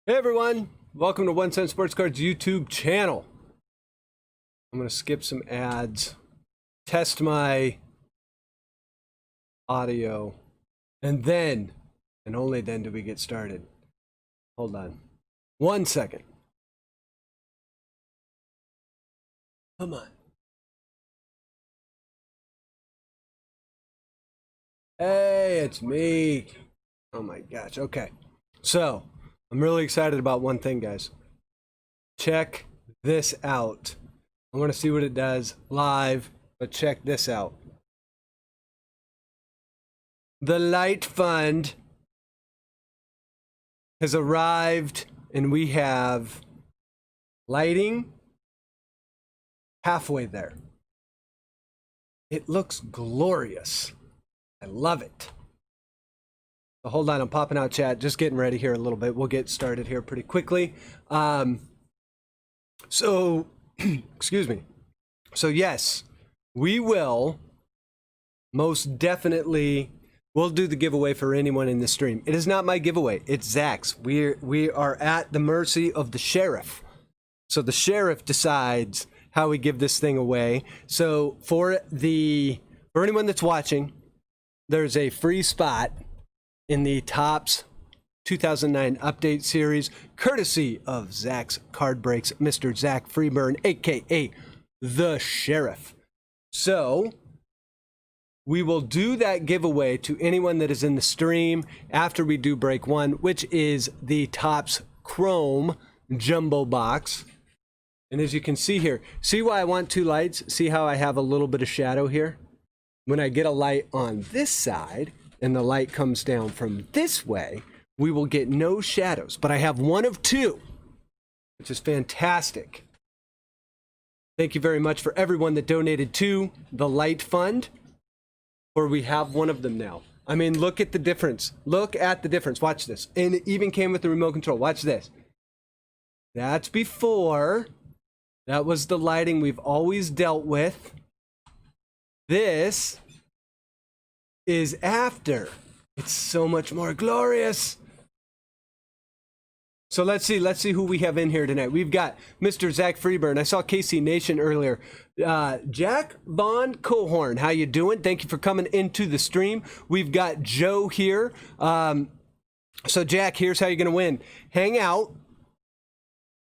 Hey everyone, welcome to 1 Cent Sports Cards YouTube channel. I'm going to skip some ads, test my audio, and then, and only then do we get started. Hold on 1 second. Come on. Hey, it's me. Oh my gosh, okay. So, I'm really excited about one thing, guys. Check this out. I want to see what it does live, but check this out. The Light Fund has arrived, and we have lighting halfway there. It looks glorious. I love it. So hold on, I'm popping out chat, just getting ready here a little bit. We'll get started here pretty quickly. Excuse me. So yes, we will most definitely, we'll do the giveaway for anyone in the stream. It is not my giveaway, it's Zach's. We are at the mercy of the sheriff. So the sheriff decides how we give this thing away. So for anyone that's watching, there's a free spot in the Topps 2009 update series, courtesy of Zach's Card Breaks, Mr. Zach Freeburn, aka the Sheriff. So we will do that giveaway to anyone that is in the stream after we do break one, which is the Topps Chrome Jumbo Box. And as you can see here, see why I want two lights? See how I have a little bit of shadow here? When I get a light on this side and the light comes down from this way, we will get no shadows. But I have one of two, which is fantastic. Thank you very much for everyone that donated to the Light Fund, or we have one of them now. I mean, look at the difference. Look at the difference. Watch this. And it even came with the remote control. Watch this. That's before. That was the lighting we've always dealt with. This is after. It's so much more glorious. So let's see who we have in here tonight. We've got Mr. Zach Freeburn. I saw KC Nation earlier. Jack Von Cohorn, how you doing? Thank you for coming into the stream. We've got Joe here. So Jack, here's how you're gonna win. Hang out.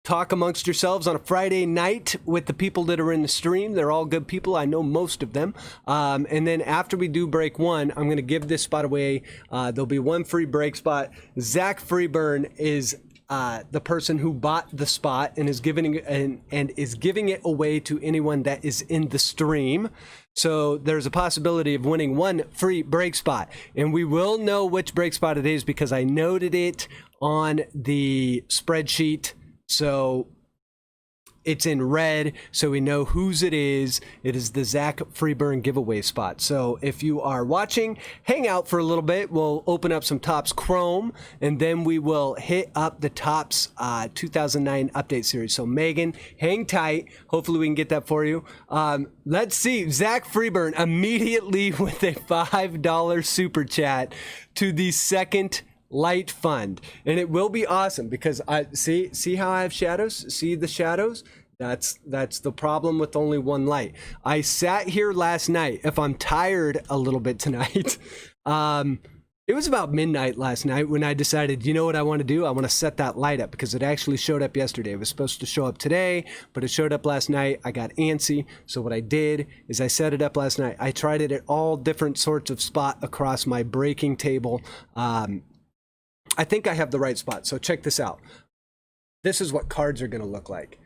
Talk amongst yourselves on a Friday night with the people that are in the stream. They're all good people. I know most of them. And then after we do break one, I'm going to give this spot away. There'll be one free break spot. Zach Freeburn is the person who bought the spot and is giving it away to anyone that is in the stream. So there's a possibility of winning one free break spot. And we will know which break spot it is because I noted it on the spreadsheet. So it's in red, so we know whose it is. It is the Zach Freeburn giveaway spot. So if you are watching, hang out for a little bit. We'll open up some Topps Chrome, and then we will hit up the Topps 2009 update series. So Megan, hang tight. Hopefully we can get that for you. Let's see. Zach Freeburn immediately with a $5 super chat to the second Light Fund, and it will be awesome because I see how I have shadows. See the shadows? That's the problem with only one light. I sat here last night. If I'm tired a little bit tonight, it was about midnight last night when I decided, you know what I want to do? I want to set that light up because it actually showed up yesterday. It was supposed to show up today, but it showed up last night. I got antsy. So what I did is I set it up last night. I tried it at all different sorts of spot across my breaking table. I think I have the right spot. So check this out. This is what cards are going to look like.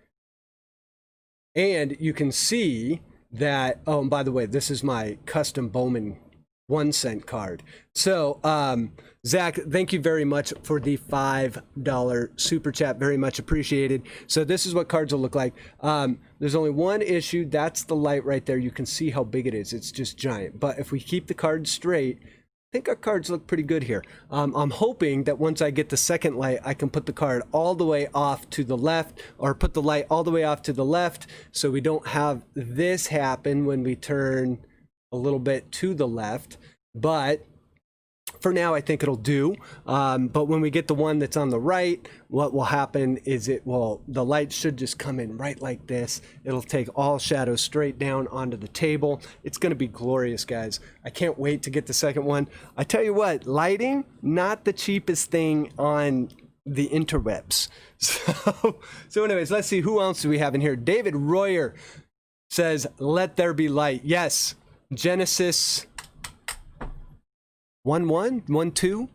And you can see that, oh, and by the way, this is my custom Bowman 1 cent card. So, Zach, thank you very much for the $5 super chat. Very much appreciated. So this is what cards will look like. There's only one issue. That's the light right there. You can see how big it is. It's just giant. But if we keep the card straight, I think our cards look pretty good here. I'm hoping that once I get the second light, I can put the card all the way off to the left, or put the light all the way off to the left, so we don't have this happen when we turn a little bit to the left. But for now, I think it'll do. But when we get the one that's on the right, what will happen is the light should just come in right like this. It'll take all shadows straight down onto the table. It's going to be glorious, guys. I can't wait to get the second one. I tell you what, lighting, not the cheapest thing on the interwebs. So anyways, let's see, who else do we have in here? David Royer says, let there be light. Yes, Genesis 1:1, 1:2.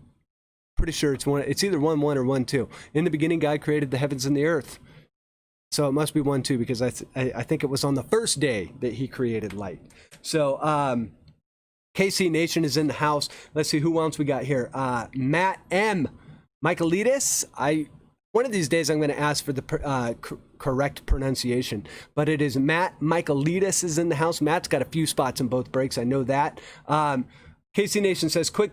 Pretty sure it's either 1:1 or 1:2. In the beginning, God created the heavens and the earth. So it must be 1:2 because I think it was on the first day that he created light. So KC Nation is in the house. Let's see who else we got here. Matt M. Michaelidis. One of these days I'm going to ask for the correct pronunciation, but it is Matt Michaelidis is in the house. Matt's got a few spots in both breaks. I know that. KC Nation says, quick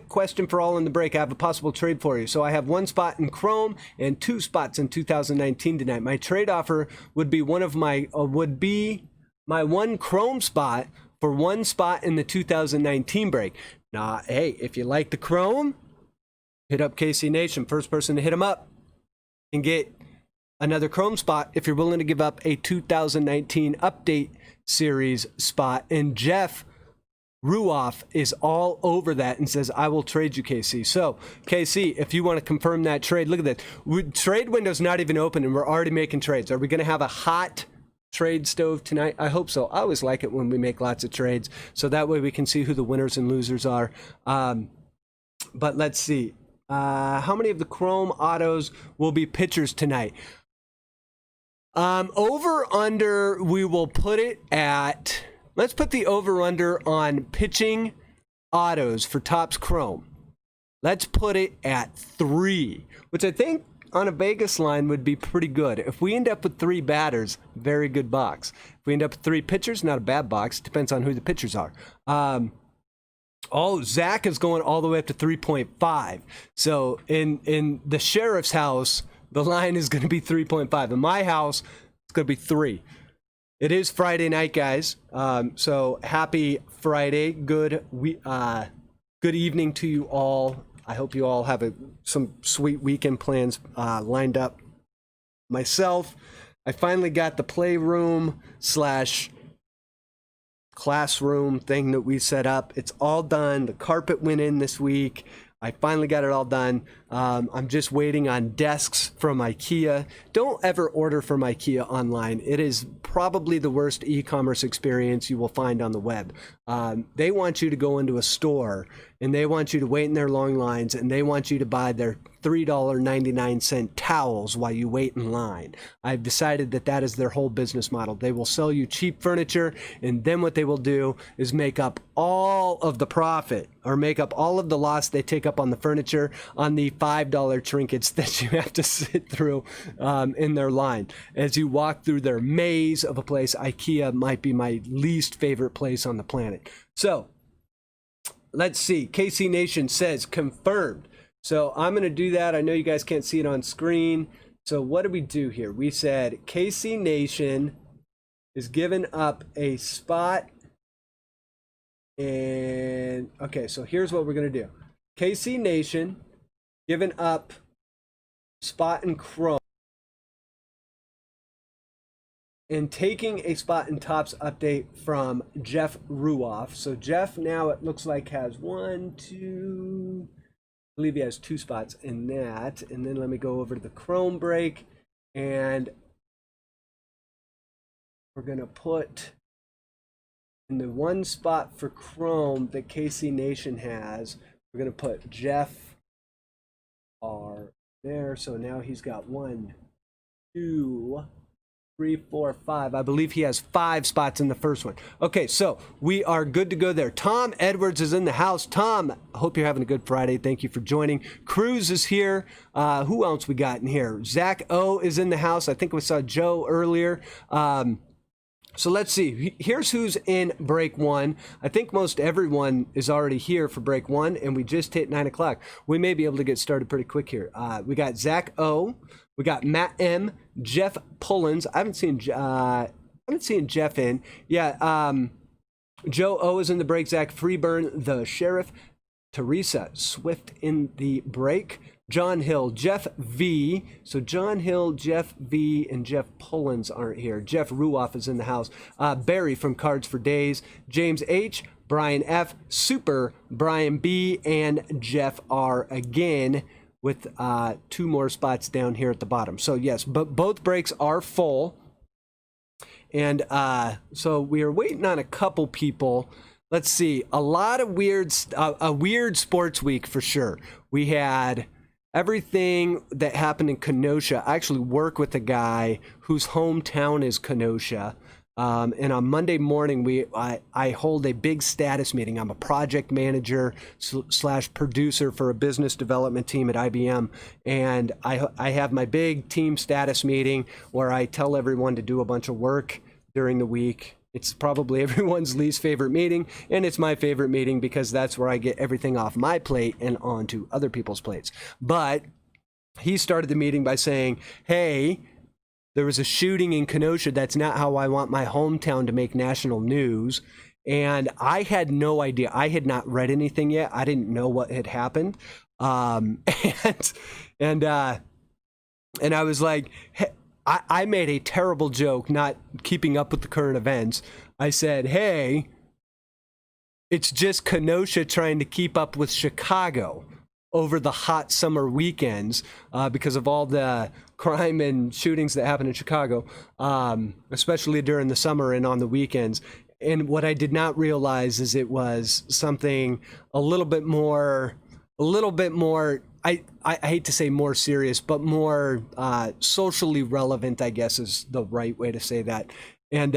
question for all in the break. I have a possible trade for you. So I have 1 spot in Chrome and 2 spots in 2019 tonight. My trade offer would be my 1 Chrome spot for 1 spot in the 2019 break. Now, hey, if you like the Chrome, hit up KC Nation. First person to hit them up and get another Chrome spot if you're willing to give up a 2019 update series spot. And Jeff Ruoff is all over that and says, I will trade you, KC. So, KC, if you want to confirm that trade, look at that. Trade window's not even open and we're already making trades. Are we going to have a hot trade stove tonight? I hope so. I always like it when we make lots of trades, so that way we can see who the winners and losers are. But let's see. How many of the Chrome autos will be pitchers tonight? Over, under, we will put it at... Let's put the over-under on pitching autos for Topps Chrome. Let's put it at 3, which I think on a Vegas line would be pretty good. If we end up with 3 batters, very good box. If we end up with 3 pitchers, not a bad box. Depends on who the pitchers are. Zach is going all the way up to 3.5. So in the sheriff's house, the line is going to be 3.5. In my house, it's going to be 3. It is Friday night, guys. So happy Friday. Good evening to you all. I hope you all have some sweet weekend plans lined up. Myself, I finally got the playroom / classroom thing that we set up. It's all done. The carpet went in this week. I finally got it all done. I'm just waiting on desks from IKEA. Don't ever order from IKEA online. It is probably the worst e-commerce experience you will find on the web. They want you to go into a store and they want you to wait in their long lines and they want you to buy their $3.99 towels while you wait in line. I've decided that is their whole business model. They will sell you cheap furniture, and then what they will do is make up all of the profit or make up all of the loss they take up on the furniture on the $5 trinkets that you have to sit through in their line. As you walk through their maze of a place, IKEA might be my least favorite place on the planet. So let's see. KC Nation says confirmed. So I'm going to do that. I know you guys can't see it on screen. So what did we do here? We said KC Nation is giving up a spot. And okay, so here's what we're going to do. KC Nation giving up spot in Chrome and taking a spot in Topps update from Jeff Ruoff. So Jeff now it looks like has 1, 2... I believe he has 2 spots in that. And then let me go over to the Chrome break. And we're going to put in the 1 spot for Chrome that KC Nation has. We're going to put Jeff R there. So now he's got 1, 2, 3, 4, 5. I believe he has 5 spots in the first one. Okay, so we are good to go there. Tom Edwards is in the house. Tom, I hope you're having a good Friday. Thank you for joining. Cruz is here. Who else we got in here? Zach O is in the house. I think we saw Joe earlier. So let's see. Here's who's in break 1. I think most everyone is already here for break 1, and we just hit 9 o'clock. We may be able to get started pretty quick here. We got Zach O. We got Matt M. Jeff Pullins. I haven't seen Jeff in. Yeah. Joe O is in the break. Zach Freeburn, the sheriff. Teresa Swift in the break. John Hill, Jeff V. So John Hill, Jeff V, and Jeff Pullins aren't here. Jeff Ruoff is in the house. Barry from Cards for Days. James H, Brian F, Super, Brian B, and Jeff R again with 2 more spots down here at the bottom. So yes, but both breaks are full. And so we are waiting on a couple people. Let's see, a lot of a weird sports week for sure. We had everything that happened in Kenosha. I actually work with a guy whose hometown is Kenosha. And on Monday morning, I hold a big status meeting. I'm a project manager / producer for a business development team at IBM. And I have my big team status meeting where I tell everyone to do a bunch of work during the week. It's probably everyone's least favorite meeting, and it's my favorite meeting because that's where I get everything off my plate and onto other people's plates. But he started the meeting by saying, hey, there was a shooting in Kenosha. That's not how I want my hometown to make national news. And I had no idea. I had not read anything yet. I didn't know what had happened. And I was like, hey, I made a terrible joke, not keeping up with the current events. I said, hey, it's just Kenosha trying to keep up with Chicago over the hot summer weekends because of all the crime and shootings that happen in Chicago, especially during the summer and on the weekends. And what I did not realize is it was something a little bit more, I hate to say more serious, but more socially relevant, I guess is the right way to say that. And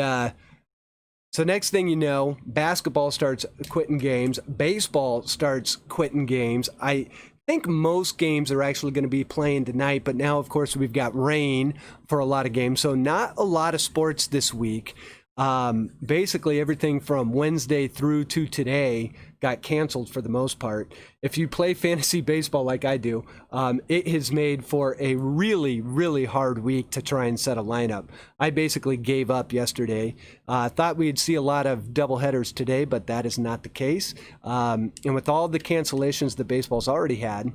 so next thing you know, basketball starts quitting games. Baseball starts quitting games. I think most games are actually going to be playing tonight, but now, of course, we've got rain for a lot of games. So not a lot of sports this week. Basically everything from Wednesday through to today got canceled for the most part. If you play fantasy baseball like I do, it has made for a really, really hard week to try and set a lineup. I basically gave up yesterday. Thought we'd see a lot of doubleheaders today, but that is not the case. And with all the cancellations that baseball's already had,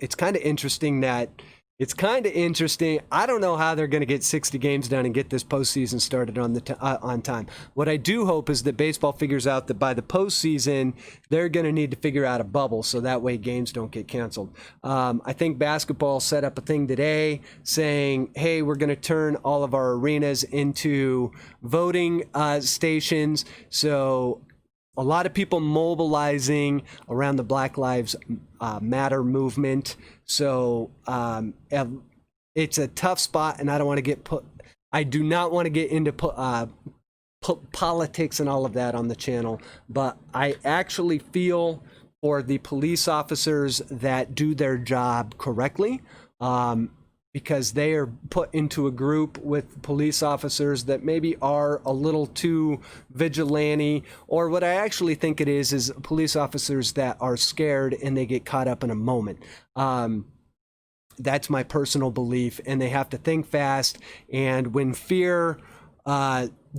it's kind of interesting. I don't know how they're going to get 60 games done and get this postseason started on time. What I do hope is that baseball figures out that by the postseason, they're going to need to figure out a bubble so that way games don't get canceled. I think basketball set up a thing today saying, hey, we're going to turn all of our arenas into voting stations. So a lot of people mobilizing around the Black Lives Matter movement. So it's a tough spot, and I do not want to get into politics and all of that on the channel, but I actually feel for the police officers that do their job correctly, because they are put into a group with police officers that maybe are a little too vigilante, or what I actually think it is police officers that are scared and they get caught up in a moment. That's my personal belief, and they have to think fast, and when fear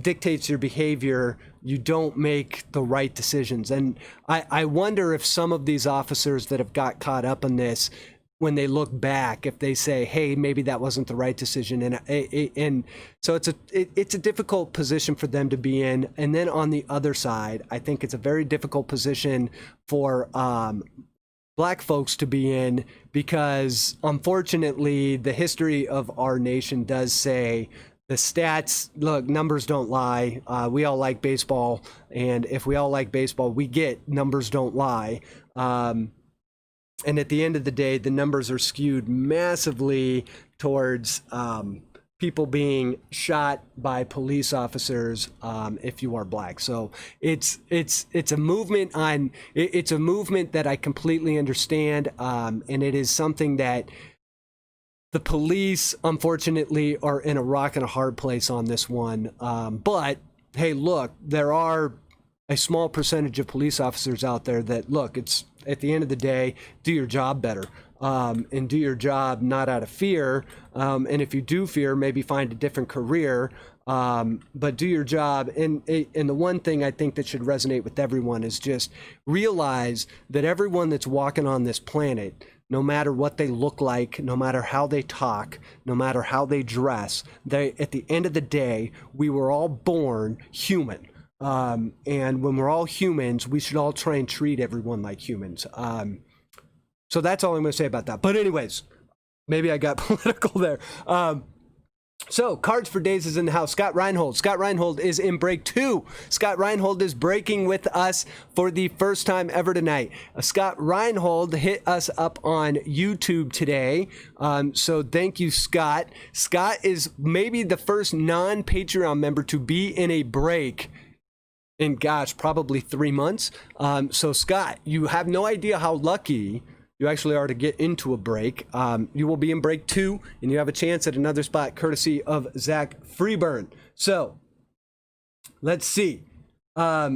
dictates your behavior, you don't make the right decisions. And I wonder if some of these officers that have got caught up in this, when they look back, if they say, hey, maybe that wasn't the right decision. And so it's a difficult position for them to be in. And then on the other side, I think it's a very difficult position for Black folks to be in, because unfortunately the history of our nation does say the stats, look, numbers don't lie. We all like baseball, and if we all like baseball, we get numbers don't lie. And at the end of the day, the numbers are skewed massively towards people being shot by police officers if you are Black. So it's a movement it's a movement that I completely understand, and it is something that the police, unfortunately, are in a rock and a hard place on this one. But hey, look, there are a small percentage of police officers out there that, look, it's at the end of the day, do your job better. and do your job not out of fear. And if you do fear, maybe find a different career. But do your job. And the one thing I think that should resonate with everyone is just realize that everyone that's walking on this planet, no matter what they look like, no matter how they talk, no matter how they dress, at the end of the day, we were all born human. And when we're all humans, we should all try and treat everyone like humans. So that's all I'm going to say about that. But anyways, maybe I got political there. So, Cards for Days is in the house. Scott Reinhold. Scott Reinhold is in break 2. Scott Reinhold is breaking with us for the first time ever tonight. Scott Reinhold hit us up on YouTube today. So, thank you, Scott. Scott is maybe the first non-Patreon member to be in a break in, gosh, probably 3 months. So, Scott, you have no idea how lucky you actually are to get into a break. You will be in break 2, and you have a chance at another spot courtesy of Zach Freeburn. So, let's see. Let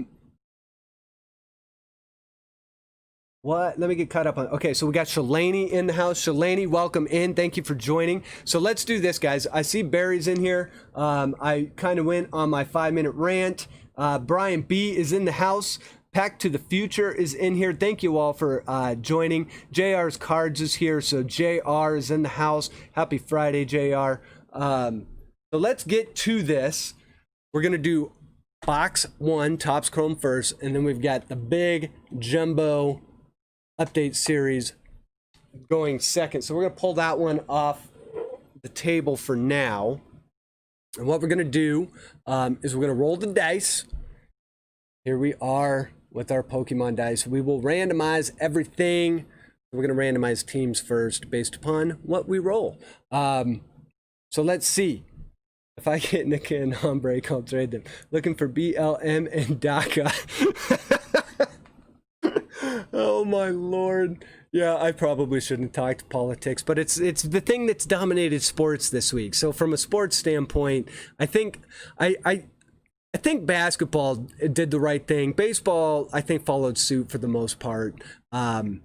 me get caught up on. Okay, so we got Shalani in the house. Shalani, welcome in. Thank you for joining. So let's do this, guys. I see Barry's in here. I kind of went on my 5-minute rant. Brian B is in the house. Pack to the Future is in here. Thank you all for joining. JR's Cards is here, so JR is in the house. Happy Friday, JR. So let's get to this. We're going to do box 1, Topps Chrome first, and then we've got the big jumbo update series going second. So we're going to pull that one off the table for now. And what we're going to do is we're going to roll the dice. Here we are with our Pokemon dice. We will randomize everything. We're going to randomize teams first based upon what we roll. So let's see. If I get Nick and on break, I'll trade them. Looking for BLM and DACA. Oh my Lord. Yeah, I probably shouldn't talk politics, but it's the thing that's dominated sports this week. So from a sports standpoint, I think I think basketball did the right thing. Baseball, I think, followed suit for the most part. I'm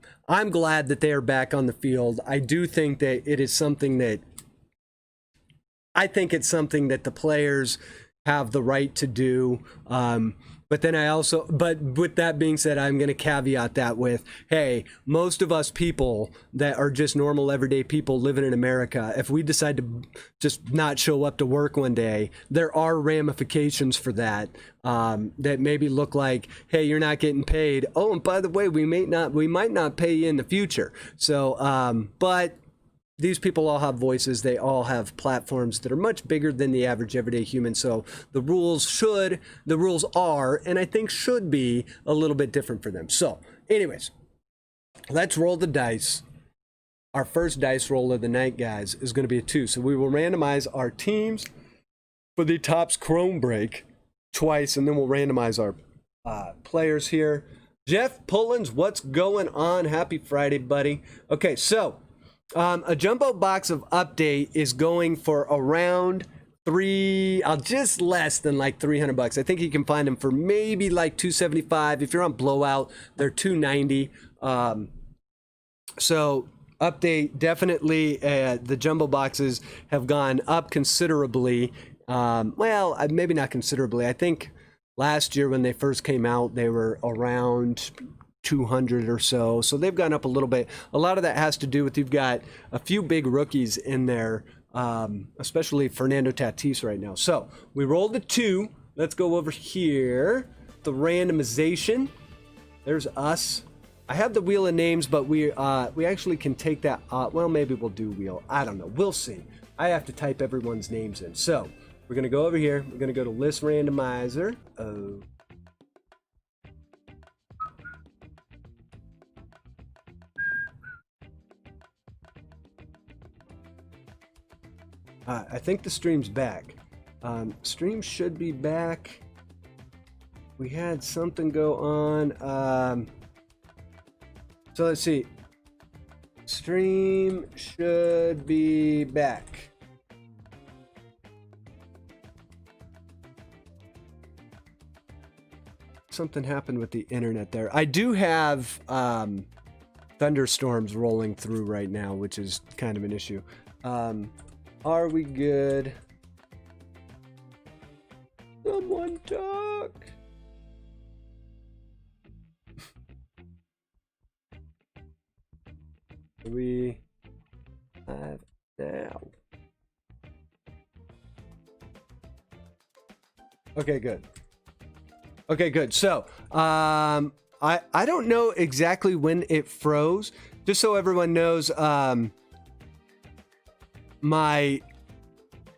glad that they are back on the field. I do think that it is something that the players have the right to do. But with that being said, I'm going to caveat that with, hey, most of us people that are just normal everyday people living in America, if we decide to just not show up to work one day, there are ramifications for that, that maybe look like, hey, you're not getting paid. Oh, and by the way, we might not pay you in the future. So, but these people all have voices. They all have platforms that are much bigger than the average everyday human. So the rules are, and I think should be, a little bit different for them. So anyways, let's roll the dice. Our first dice roll of the night, guys, is going to be a 2. So we will randomize our teams for the Topps Chrome break twice, and then we'll randomize our players here. Jeff Pullins, what's going on? Happy Friday, buddy. Okay, so a jumbo box of update is going for around just less than like $300. I think you can find them for maybe like $275. If you're on blowout, they're $290. So update, definitely the jumbo boxes have gone up considerably. Well, maybe not considerably. I think last year when they first came out, they were around 200 or so. So they've gone up a little bit. A lot of that has to do with you've got a few big rookies in there, especially Fernando Tatis right now. So we rolled a 2. Let's go over here. The randomization. There's us. I have the wheel of names, but we actually can take that. Well, maybe we'll do wheel. I don't know. We'll see. I have to type everyone's names in. So we're going to go over here. We're going to go to list randomizer. I think the stream's back. Stream should be back. We had something go on. So let's see. Stream should be back. Something happened with the internet there. I do have the thunderstorms rolling through right now, which is kind of an issue. Are we good? Someone talk. We have now. Okay, good. Okay, good. So, I don't know exactly when it froze. Just so everyone knows, the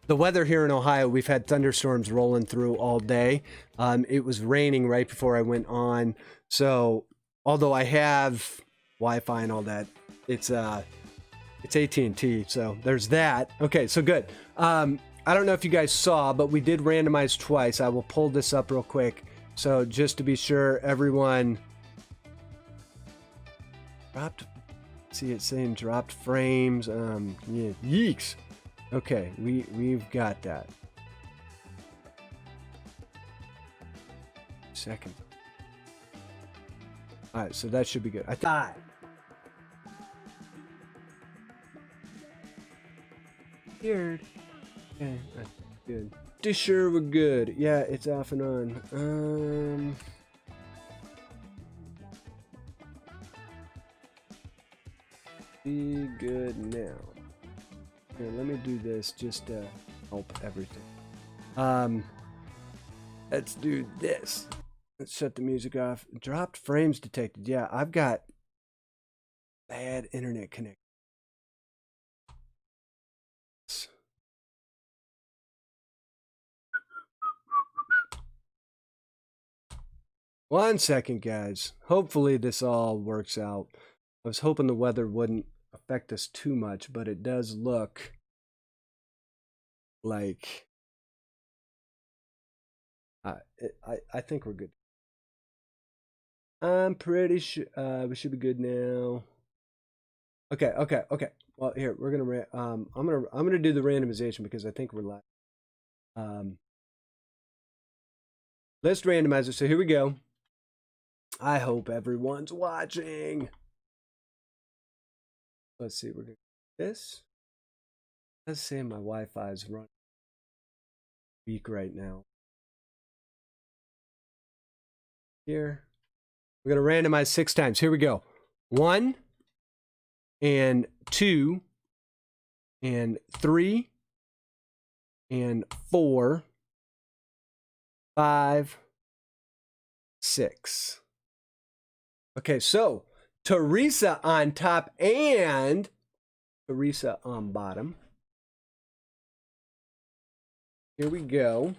weather here in Ohio, we've had thunderstorms rolling through all day. It was raining right before I went on. So, although I have Wi-Fi and all that, it's AT&T. So there's that. Okay, so good. I don't know if you guys saw, but we did randomize twice. I will pull this up real quick. So just to be sure, everyone dropped. See it saying dropped frames. Yeah, yeeks. Okay, we've got that. Second. All right, so that should be good. I thought. Weird. Okay, that's good. Just sure we're good. Yeah, it's off and on. Be good now. Here, let me do this just to help everything. Let's do this. Let's shut the music off. Dropped frames detected. Yeah, I've got bad internet connection. One second, guys. Hopefully this all works out. I was hoping the weather wouldn't affect us too much, but it does look like I think we're good. I'm pretty sure we should be good now. Okay. Well, here we're gonna I'm gonna do the randomization because I think we're live. Let's randomize it. So here we go. I hope everyone's watching. Let's see. We're gonna do this. Let's say my Wi-Fi is running weak right now. Here. We're going to randomize 6 times. Here we go. 1 and 2 and 3 and 4, 5, 6. Okay, so Teresa on top and Teresa on bottom. Here we go.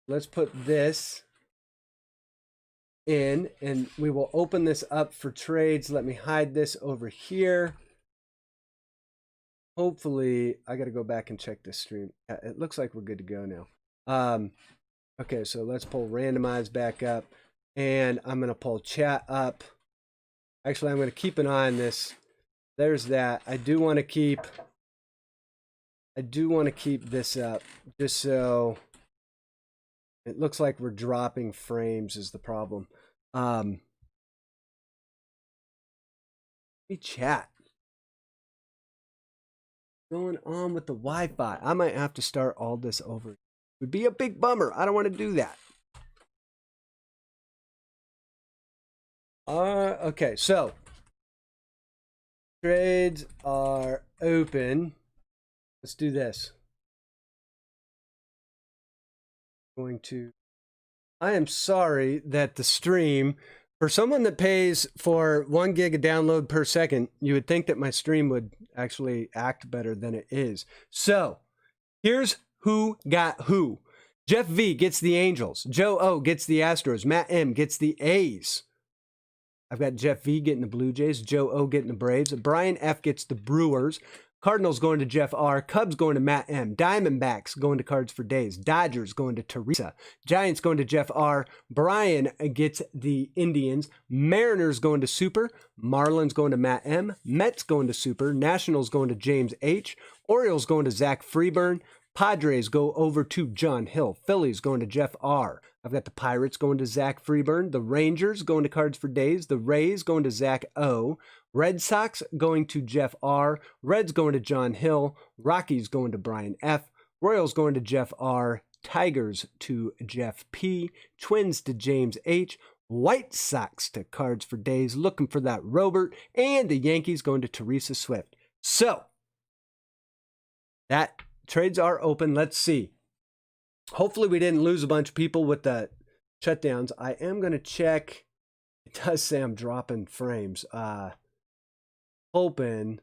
Let's put this in and we will open this up for trades. Let me hide this over here. Hopefully, I got to go back and check this stream. It looks like we're good to go now. Okay, so let's pull randomize back up and I'm going to pull chat up. Actually, I'm going to keep an eye on this. There's that. I do want to keep this up just so it looks like we're dropping frames is the problem. Let me chat. What's going on with the Wi-Fi? I might have to start all this over. It would be a big bummer. I don't want to do that. Okay, so trades are open. Let's do this. I am sorry that the stream, for someone that pays for 1 gig of download per second, you would think that my stream would actually act better than it is. So here's who got who. Jeff V gets the Angels. Joe O gets the Astros. Matt M gets the A's. I've got Jeff V getting the Blue Jays. Joe O getting the Braves. Brian F gets the Brewers. Cardinals going to Jeff R. Cubs going to Matt M. Diamondbacks going to Cards for Days. Dodgers going to Teresa. Giants going to Jeff R. Brian gets the Indians. Mariners going to Super. Marlins going to Matt M. Mets going to Super. Nationals going to James H. Orioles going to Zach Freeburn. Padres go over to John Hill. Phillies going to Jeff R. I've got the Pirates going to Zach Freeburn. The Rangers going to Cards for Days. The Rays going to Zach O. Red Sox going to Jeff R. Reds going to John Hill. Rockies going to Brian F. Royals going to Jeff R. Tigers to Jeff P. Twins to James H. White Sox to Cards for Days, looking for that Robert. And the Yankees going to Teresa Swift. So, that trades are open. Let's see. Hopefully we didn't lose a bunch of people with the shutdowns. I am going to check. It does say I'm dropping frames. Open.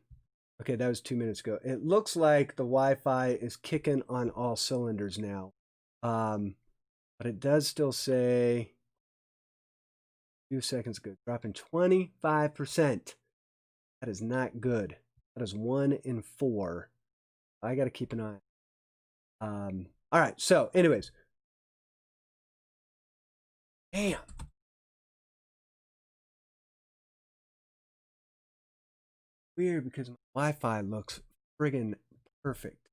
Okay, that was 2 minutes ago. It looks like the Wi-Fi is kicking on all cylinders now. But it does still say a few seconds ago, dropping 25%. That is not good. That is 1 in 4. I got to keep an eye. All right. So, anyways, damn. Weird because my Wi-Fi looks friggin' perfect.